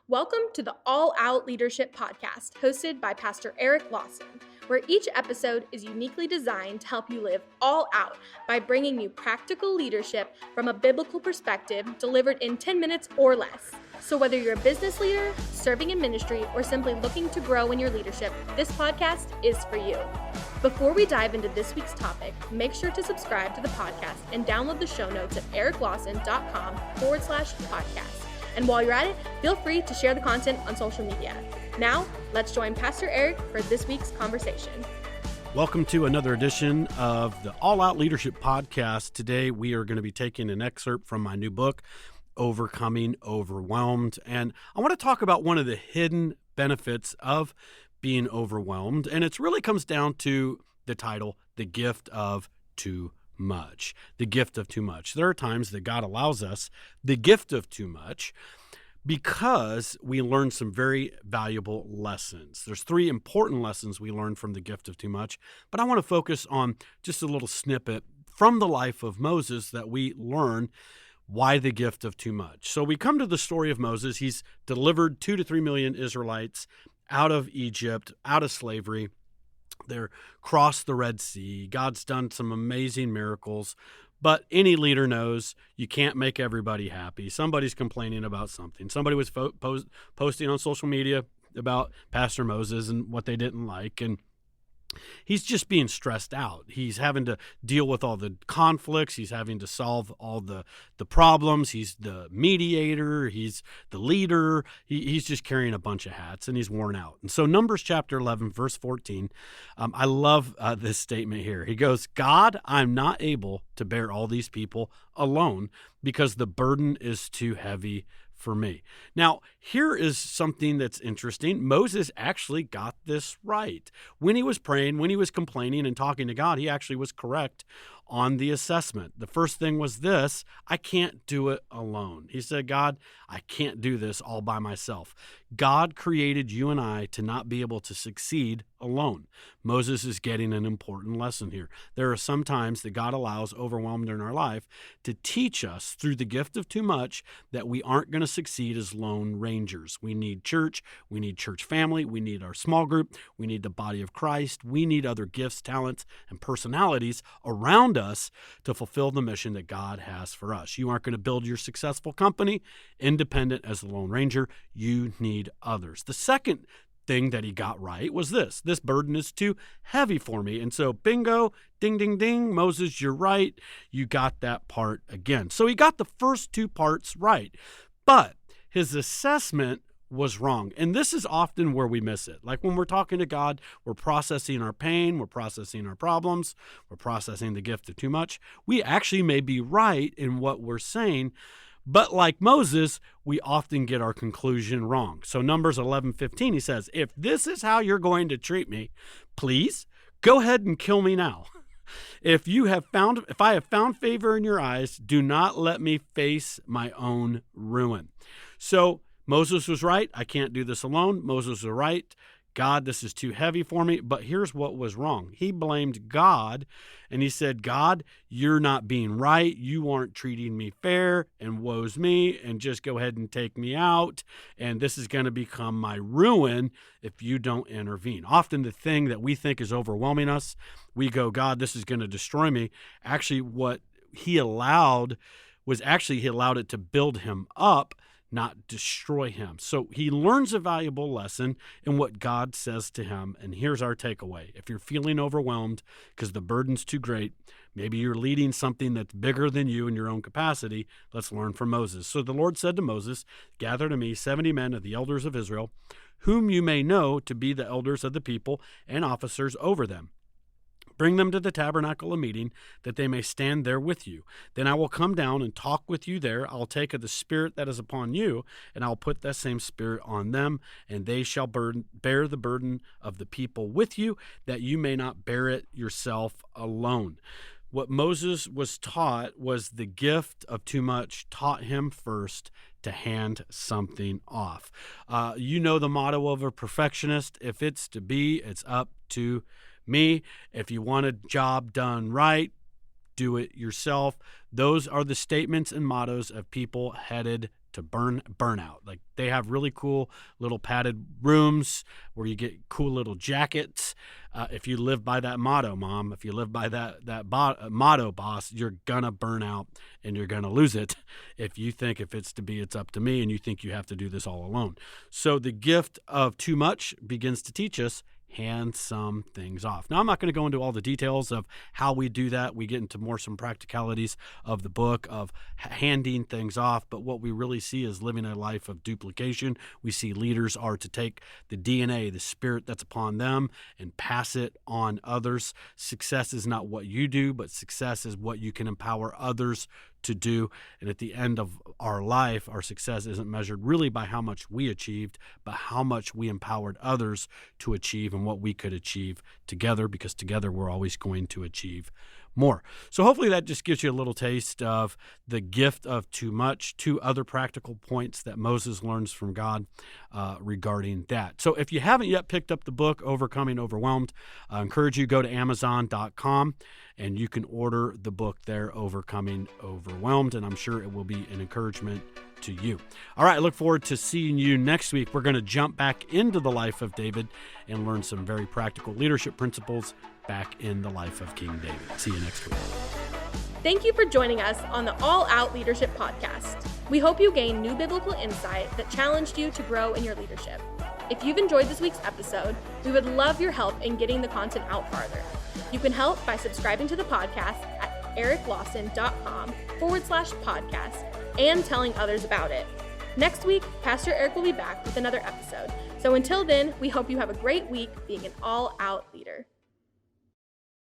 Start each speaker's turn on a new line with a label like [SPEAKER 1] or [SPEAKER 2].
[SPEAKER 1] Welcome to the All Out Leadership Podcast, hosted by Pastor Eric Lawson, where each episode is uniquely designed to help you live all out by bringing you practical leadership from a biblical perspective delivered in 10 minutes or less. So whether you're a business leader, serving in ministry, or simply looking to grow in your leadership, this podcast is for you. Before we dive into this week's topic, make sure to subscribe to the podcast and download the show notes at ericlawson.com/podcast. And while you're at it, feel free to share the content on social media. Now, let's join Pastor Eric for this week's conversation.
[SPEAKER 2] Welcome to another edition of the All Out Leadership Podcast. Today, we are going to be taking an excerpt from my new book, Overcoming Overwhelmed. And I want to talk about one of the hidden benefits of being overwhelmed. And it really comes down to the title, The Gift of Too Much. The gift of too much. There are times that God allows us the gift of too much because we learn some very valuable lessons. There's three important lessons we learn from the gift of too much, but I want to focus on just a little snippet from the life of Moses that we learn why the gift of too much. So we come to the story of Moses. He's delivered 2 to 3 million Israelites out of Egypt, out of slavery. They're crossed the Red Sea. God's done some amazing miracles, but any leader knows you can't make everybody happy. Somebody's complaining about something. Somebody was posting on social media about Pastor Moses and what they didn't like, and he's just being stressed out. He's having to deal with all the conflicts. He's having to solve all the problems. He's the mediator. He's the leader. He's just carrying a bunch of hats, and he's worn out. And so Numbers chapter 11, verse 14, I love this statement here. He goes, God, I'm not able to bear all these people alone because the burden is too heavy for me. Now, here is something that's interesting. Moses actually got this right. When he was praying, when he was complaining and talking to God, he actually was correct on the assessment. The first thing was this: I can't do it alone. He said, God, I can't do this all by myself. God created you and I to not be able to succeed alone. Moses is getting an important lesson here. There are some times that God allows overwhelmed in our life to teach us through the gift of too much that we aren't going to succeed as lone rangers. We need church. We need church family. We need our small group. We need the body of Christ. We need other gifts, talents, and personalities around us to fulfill the mission that God has for us. You aren't going to build your successful company independent as the Lone Ranger. You need others. The second thing that he got right was this burden is too heavy for me. And so bingo, ding, ding, ding, Moses, you're right. You got that part again. So he got the first two parts right, but his assessment was wrong. And this is often where we miss it. Like when we're talking to God, we're processing our pain, we're processing our problems, we're processing the gift of too much. We actually may be right in what we're saying, but like Moses, we often get our conclusion wrong. So Numbers 11:15, he says, if this is how you're going to treat me, please go ahead and kill me now. If I have found favor in your eyes, do not let me face my own ruin. So Moses was right. I can't do this alone. Moses was right. God, this is too heavy for me. But here's what was wrong. He blamed God, and he said, God, you're not being right. You aren't treating me fair, and woe's me, and just go ahead and take me out. And this is going to become my ruin if you don't intervene. Often the thing that we think is overwhelming us, we go, God, this is going to destroy me. Actually, what he allowed was he allowed it to build him up, not destroy him. So he learns a valuable lesson in what God says to him. And here's our takeaway. If you're feeling overwhelmed because the burden's too great, maybe you're leading something that's bigger than you in your own capacity, let's learn from Moses. So the Lord said to Moses, gather to me 70 men of the elders of Israel, whom you may know to be the elders of the people and officers over them. Bring them to the tabernacle of meeting, that they may stand there with you. Then I will come down and talk with you there. I'll take of the spirit that is upon you, and I'll put that same spirit on them, and they shall bear the burden of the people with you, that you may not bear it yourself alone. What Moses was taught was the gift of too much taught him first to hand something off. You know the motto of a perfectionist: if it's to be, it's up to me. If you want a job done right, do it yourself. Those are the statements and mottos of people headed to burnout. Like they have really cool little padded rooms where you get cool little jackets. If you live by that motto, Mom, if you live by that motto, boss, you're gonna burn out and you're gonna lose it. If you think if it's to be, it's up to me, and you think you have to do this all alone. So the gift of too much begins to teach us, hand some things off. Now, I'm not going to go into all the details of how we do that. We get into some practicalities of the book of handing things off, but what we really see is living a life of duplication. We see leaders are to take the DNA, the spirit that's upon them, and pass it on others. Success is not what you do, but success is what you can empower others to do. And at the end of our life, our success isn't measured really by how much we achieved, but how much we empowered others to achieve and what we could achieve together, because together we're always going to achieve more. So hopefully that just gives you a little taste of the gift of too much. 2 other practical points that Moses learns from God regarding that. So if you haven't yet picked up the book, Overcoming Overwhelmed, I encourage you to go to Amazon.com and you can order the book there, Overcoming Overwhelmed, and I'm sure it will be an encouragement to you. All right, I look forward to seeing you next week. We're going to jump back into the life of David and learn some very practical leadership principles back in the life of King David. See you next week.
[SPEAKER 1] Thank you for joining us on the All Out Leadership Podcast. We hope you gained new biblical insight that challenged you to grow in your leadership. If you've enjoyed this week's episode, we would love your help in getting the content out farther. You can help by subscribing to the podcast at eriklawson.com/podcast and telling others about it. Next week, Pastor Eric will be back with another episode. So until then, we hope you have a great week being an all-out leader.